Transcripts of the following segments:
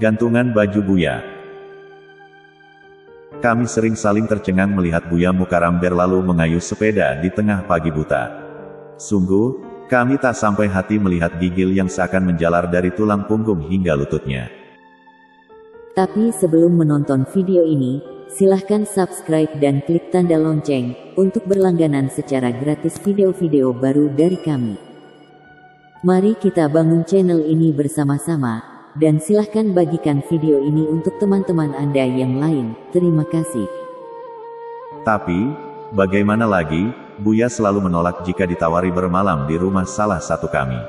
Gantungan baju Buya. Kami sering saling tercengang melihat Buya Mukaram berlalu mengayuh sepeda di tengah pagi buta. Sungguh, kami tak sampai hati melihat gigil yang seakan menjalar dari tulang punggung hingga lututnya. Tapi sebelum menonton video ini, silahkan subscribe dan klik tanda lonceng, untuk berlangganan secara gratis video-video baru dari kami. Mari kita bangun channel ini bersama-sama, dan silahkan bagikan video ini untuk teman-teman Anda yang lain. Terima kasih. Tapi, bagaimana lagi, Buya selalu menolak jika ditawari bermalam di rumah salah satu kami.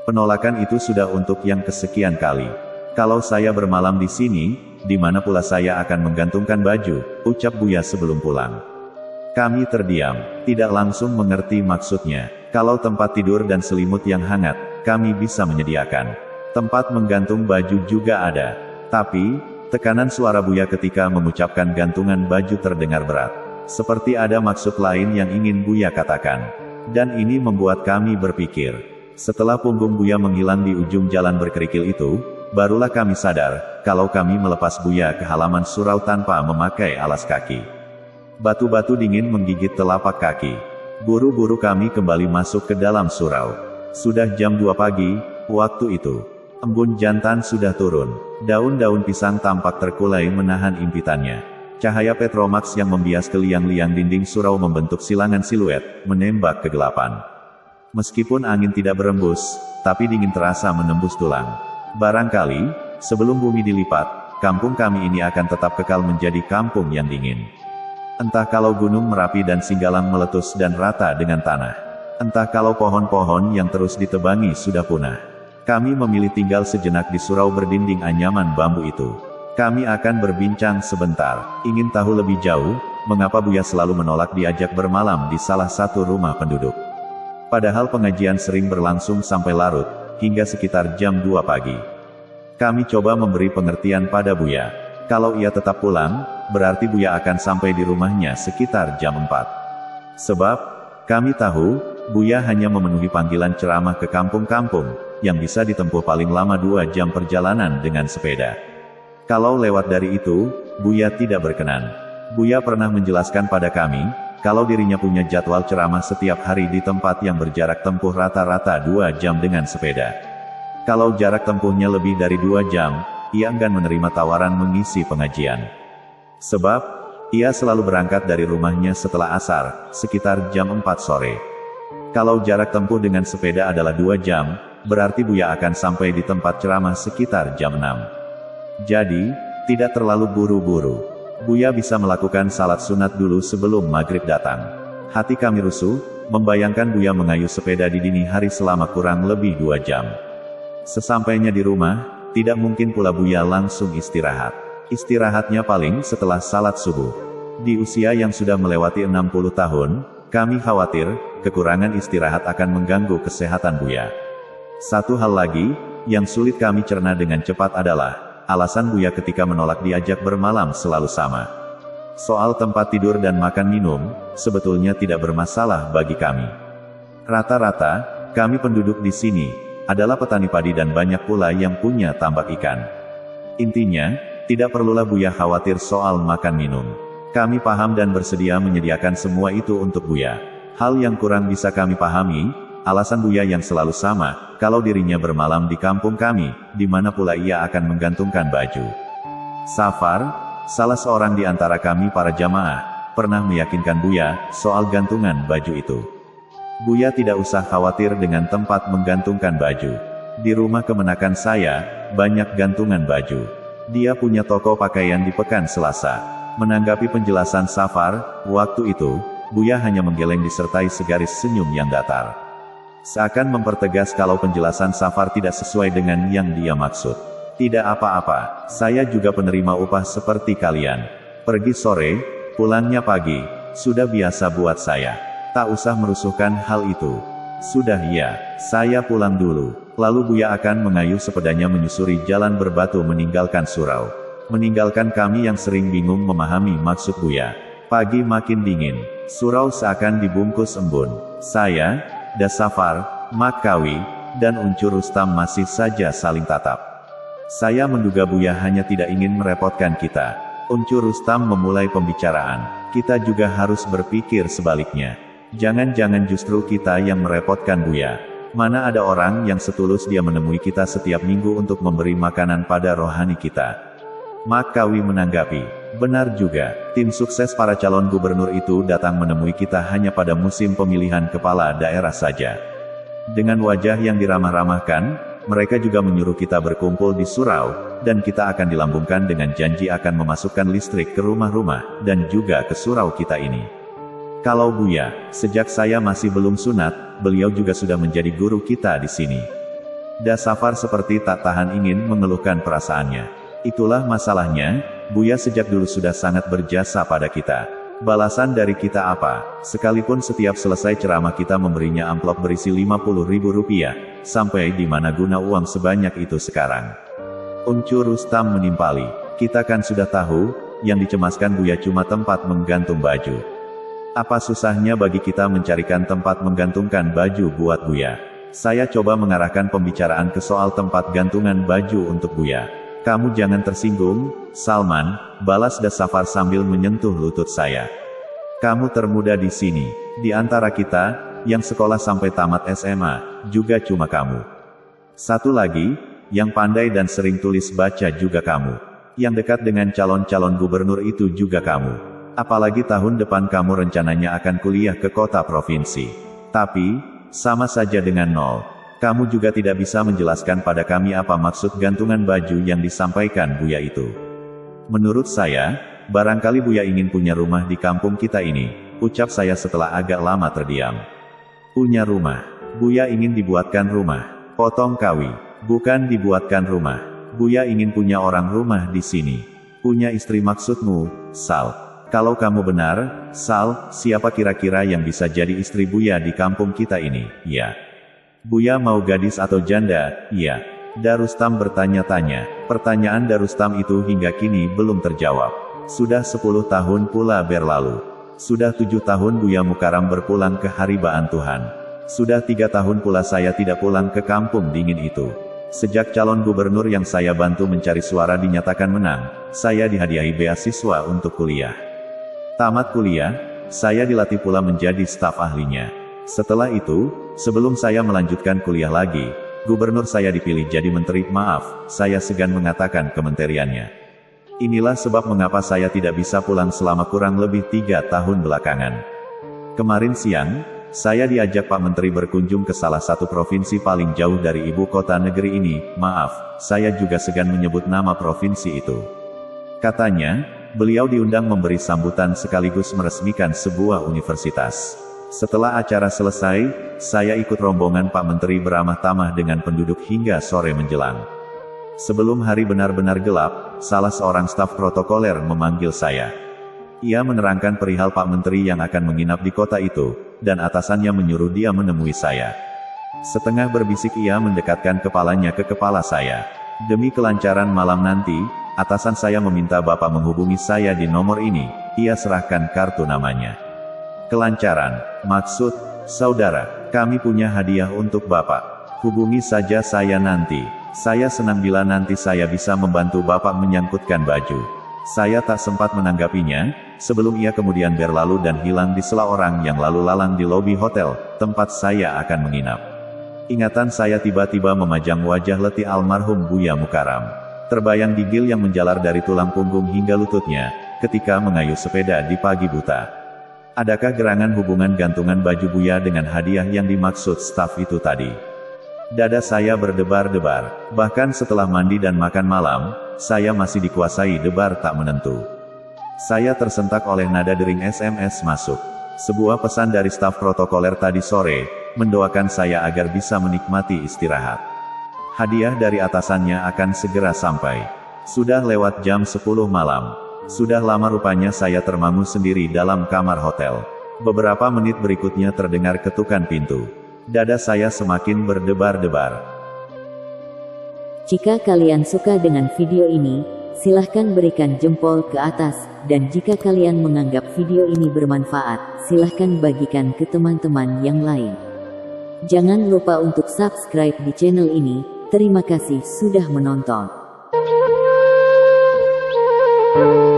Penolakan itu sudah untuk yang kesekian kali. Kalau saya bermalam di sini, di mana pula saya akan menggantungkan baju, ucap Buya sebelum pulang. Kami terdiam, tidak langsung mengerti maksudnya. Kalau tempat tidur dan selimut yang hangat, kami bisa menyediakan. Tempat menggantung baju juga ada. Tapi, tekanan suara Buya ketika mengucapkan gantungan baju terdengar berat. Seperti ada maksud lain yang ingin Buya katakan. Dan ini membuat kami berpikir. Setelah punggung Buya menghilang di ujung jalan berkerikil itu, barulah kami sadar, kalau kami melepas Buya ke halaman surau tanpa memakai alas kaki. Batu-batu dingin menggigit telapak kaki. Buru-buru kami kembali masuk ke dalam surau. Sudah jam 2 pagi, waktu itu. Embun jantan sudah turun. Daun-daun pisang tampak terkulai menahan impitannya. Cahaya petromax yang membias ke liang-liang dinding surau membentuk silangan siluet, menembak kegelapan. Meskipun angin tidak berembus, tapi dingin terasa menembus tulang. Barangkali, sebelum bumi dilipat, kampung kami ini akan tetap kekal menjadi kampung yang dingin. Entah kalau gunung Merapi dan Singgalang meletus dan rata dengan tanah. Entah kalau pohon-pohon yang terus ditebangi sudah punah. Kami memilih tinggal sejenak di surau berdinding anyaman bambu itu. Kami akan berbincang sebentar. Ingin tahu lebih jauh, mengapa Buya selalu menolak diajak bermalam di salah satu rumah penduduk. Padahal pengajian sering berlangsung sampai larut, hingga sekitar jam 2 pagi. Kami coba memberi pengertian pada Buya. Kalau ia tetap pulang, berarti Buya akan sampai di rumahnya sekitar jam 4. Sebab, kami tahu, Buya hanya memenuhi panggilan ceramah ke kampung-kampung, yang bisa ditempuh paling lama 2 jam perjalanan dengan sepeda. Kalau lewat dari itu, Buya tidak berkenan. Buya pernah menjelaskan pada kami, kalau dirinya punya jadwal ceramah setiap hari di tempat yang berjarak tempuh rata-rata 2 jam dengan sepeda. Kalau jarak tempuhnya lebih dari 2 jam, ia enggan menerima tawaran mengisi pengajian. Sebab, ia selalu berangkat dari rumahnya setelah asar, sekitar jam 4 sore. Kalau jarak tempuh dengan sepeda adalah 2 jam, berarti Buya akan sampai di tempat ceramah sekitar jam 6. Jadi, tidak terlalu buru-buru. Buya bisa melakukan salat sunat dulu sebelum maghrib datang. Hati kami rusuh, membayangkan Buya mengayuh sepeda di dini hari selama kurang lebih 2 jam. Sesampainya di rumah, tidak mungkin pula Buya langsung istirahat. Istirahatnya paling setelah salat subuh. Di usia yang sudah melewati 60 tahun, kami khawatir, kekurangan istirahat akan mengganggu kesehatan Buya. Satu hal lagi, yang sulit kami cerna dengan cepat adalah, alasan Buya ketika menolak diajak bermalam selalu sama. Soal tempat tidur dan makan minum, sebetulnya tidak bermasalah bagi kami. Rata-rata, kami penduduk di sini, adalah petani padi dan banyak pula yang punya tambak ikan. Intinya, tidak perlulah Buya khawatir soal makan minum. Kami paham dan bersedia menyediakan semua itu untuk Buya. Hal yang kurang bisa kami pahami, alasan Buya yang selalu sama, kalau dirinya bermalam di kampung kami, di mana pula ia akan menggantungkan baju. Safar, salah seorang di antara kami para jamaah, pernah meyakinkan Buya soal gantungan baju itu. Buya tidak usah khawatir dengan tempat menggantungkan baju. Di rumah kemenakan saya, banyak gantungan baju. Dia punya toko pakaian di Pekan Selasa. Menanggapi penjelasan Safar, waktu itu, Buya hanya menggeleng disertai segaris senyum yang datar. Seakan mempertegas kalau penjelasan Safar tidak sesuai dengan yang dia maksud. Tidak apa-apa, saya juga penerima upah seperti kalian. Pergi sore, pulangnya pagi, sudah biasa buat saya. Tak usah merusuhkan hal itu. Sudah ya, saya pulang dulu. Lalu Buya akan mengayuh sepedanya menyusuri jalan berbatu meninggalkan surau. Meninggalkan kami yang sering bingung memahami maksud Buya. Pagi makin dingin. Surau seakan dibungkus embun. Saya, Das Safar, Mak Kawi, dan Uncur Rustam masih saja saling tatap. Saya menduga Buya hanya tidak ingin merepotkan kita. Uncu Rustam memulai pembicaraan. Kita juga harus berpikir sebaliknya. Jangan-jangan justru kita yang merepotkan Buya. Mana ada orang yang setulus dia menemui kita setiap minggu untuk memberi makanan pada rohani kita. Makawi menanggapi, benar juga, tim sukses para calon gubernur itu datang menemui kita hanya pada musim pemilihan kepala daerah saja. Dengan wajah yang diramah-ramahkan, mereka juga menyuruh kita berkumpul di surau, dan kita akan dilambungkan dengan janji akan memasukkan listrik ke rumah-rumah, dan juga ke surau kita ini. Kalau Buya, sejak saya masih belum sunat, beliau juga sudah menjadi guru kita di sini. Dasafar seperti tak tahan ingin mengeluhkan perasaannya. Itulah masalahnya, Buya sejak dulu sudah sangat berjasa pada kita. Balasan dari kita apa? Sekalipun setiap selesai ceramah kita memberinya amplop berisi Rp50.000, sampai di mana guna uang sebanyak itu sekarang? Uncu Rustam menimpali, kita kan sudah tahu, yang dicemaskan Buya cuma tempat menggantung baju. Apa susahnya bagi kita mencarikan tempat menggantungkan baju buat Buya? Saya coba mengarahkan pembicaraan ke soal tempat gantungan baju untuk Buya. Kamu jangan tersinggung, Salman, balas Dasafar sambil menyentuh lutut saya. Kamu termuda di sini. Di antara kita, yang sekolah sampai tamat SMA, juga cuma kamu. Satu lagi, yang pandai dan sering tulis baca juga kamu. Yang dekat dengan calon-calon gubernur itu juga kamu. Apalagi tahun depan kamu rencananya akan kuliah ke kota provinsi. Tapi, sama saja dengan nol. Kamu juga tidak bisa menjelaskan pada kami apa maksud gantungan baju yang disampaikan Buya itu. Menurut saya, barangkali Buya ingin punya rumah di kampung kita ini, ucap saya setelah agak lama terdiam. Punya rumah. Buya ingin dibuatkan rumah. Potong Kawi. Bukan dibuatkan rumah. Buya ingin punya orang rumah di sini. Punya istri maksudmu, Sal. Kalau kamu benar, Sal, siapa kira-kira yang bisa jadi istri Buya di kampung kita ini? Ya. Buya mau gadis atau janda? Ya. Darustam bertanya-tanya. Pertanyaan Darustam itu hingga kini belum terjawab. Sudah 10 tahun pula berlalu. Sudah 7 tahun Buya Mukaram berpulang ke haribaan Tuhan. Sudah 3 tahun pula saya tidak pulang ke kampung dingin itu. Sejak calon gubernur yang saya bantu mencari suara dinyatakan menang, saya dihadiahi beasiswa untuk kuliah. Tamat kuliah, saya dilatih pula menjadi staf ahlinya. Setelah itu, sebelum saya melanjutkan kuliah lagi, gubernur saya dipilih jadi menteri. Maaf, saya segan mengatakan kementeriannya. Inilah sebab mengapa saya tidak bisa pulang selama kurang lebih 3 tahun belakangan. Kemarin siang, saya diajak Pak Menteri berkunjung ke salah satu provinsi paling jauh dari ibu kota negeri ini. Maaf, saya juga segan menyebut nama provinsi itu. Katanya, beliau diundang memberi sambutan sekaligus meresmikan sebuah universitas. Setelah acara selesai, saya ikut rombongan Pak Menteri beramah tamah dengan penduduk hingga sore menjelang. Sebelum hari benar-benar gelap, salah seorang staf protokoler memanggil saya. Ia menerangkan perihal Pak Menteri yang akan menginap di kota itu, dan atasannya menyuruh dia menemui saya. Setengah berbisik ia mendekatkan kepalanya ke kepala saya. Demi kelancaran malam nanti, atasan saya meminta Bapak menghubungi saya di nomor ini. Ia serahkan kartu namanya. Kelancaran, maksud, saudara, kami punya hadiah untuk Bapak. Hubungi saja saya nanti. Saya senang bila nanti saya bisa membantu Bapak menyangkutkan baju. Saya tak sempat menanggapinya, sebelum ia kemudian berlalu dan hilang di sela orang yang lalu lalang di lobi hotel, tempat saya akan menginap. Ingatan saya tiba-tiba memajang wajah letih almarhum Buya Mukaram. Terbayang gigil yang menjalar dari tulang punggung hingga lututnya, ketika mengayuh sepeda di pagi buta. Adakah gerangan hubungan gantungan baju Buya dengan hadiah yang dimaksud staf itu tadi? Dada saya berdebar-debar, bahkan setelah mandi dan makan malam, saya masih dikuasai debar tak menentu. Saya tersentak oleh nada dering SMS masuk. Sebuah pesan dari staf protokoler tadi sore, mendoakan saya agar bisa menikmati istirahat. Hadiah dari atasannya akan segera sampai. Sudah lewat jam 10 malam. Sudah lama rupanya saya termangu sendiri dalam kamar hotel. Beberapa menit berikutnya terdengar ketukan pintu. Dada saya semakin berdebar-debar. Jika kalian suka dengan video ini, silahkan berikan jempol ke atas, dan jika kalian menganggap video ini bermanfaat, silahkan bagikan ke teman-teman yang lain. Jangan lupa untuk subscribe di channel ini. Terima kasih sudah menonton. you.